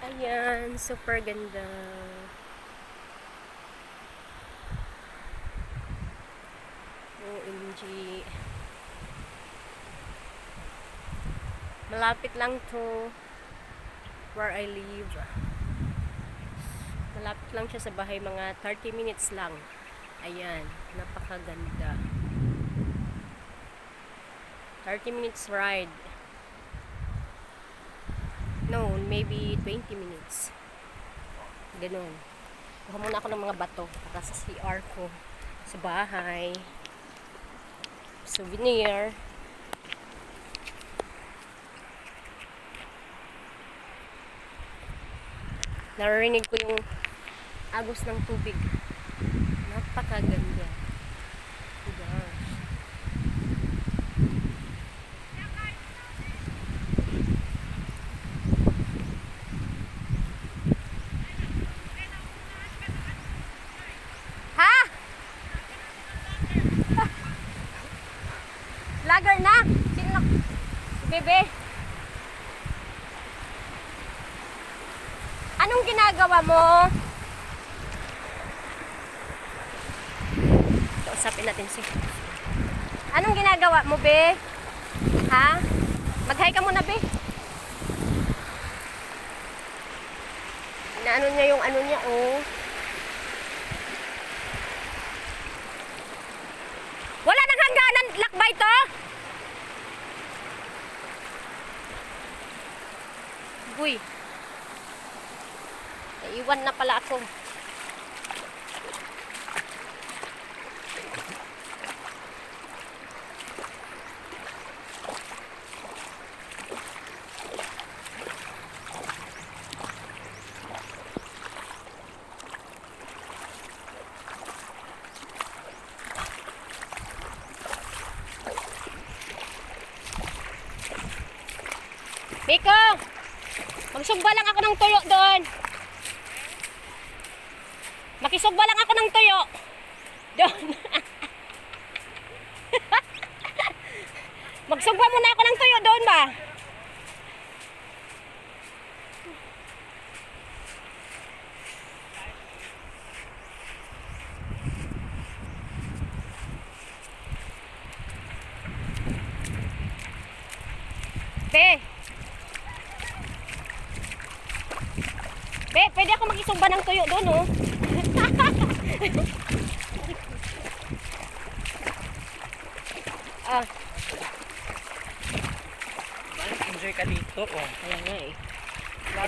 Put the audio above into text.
Ayan, super ganda. OMG. Malapit lang to where I live. Malapit lang siya sa bahay, mga 30 minutes lang. Ayan, napakaganda. 30 minutes ride. No, maybe 20 minutes. Ganun. Kuha muna ako ng mga bato para sa CR ko. Sa bahay. Souvenir. Naririnig ko yung agos ng tubig. Napakaganda. Gosh. Ha? Lager na? Sino? Bebe? Anong ginagawa mo? Kausapin natin si. Anong ginagawa mo, be? Ha? Mag-hi ka muna, be. Inaano niya yung ano niya, oh. Wala nang hangganan, lakbay to? Uy. Naiwan na pala ako. Miko! Magsugba lang ako ng tuyo doon. Makisugba lang ako ng tuyo. Doon. Magsugba muna ako ng tuyo doon ba? Be. Be, pwede ako makisugba ng tuyo doon, oh. Enjoy ka dito, oh. Ayan nga eh.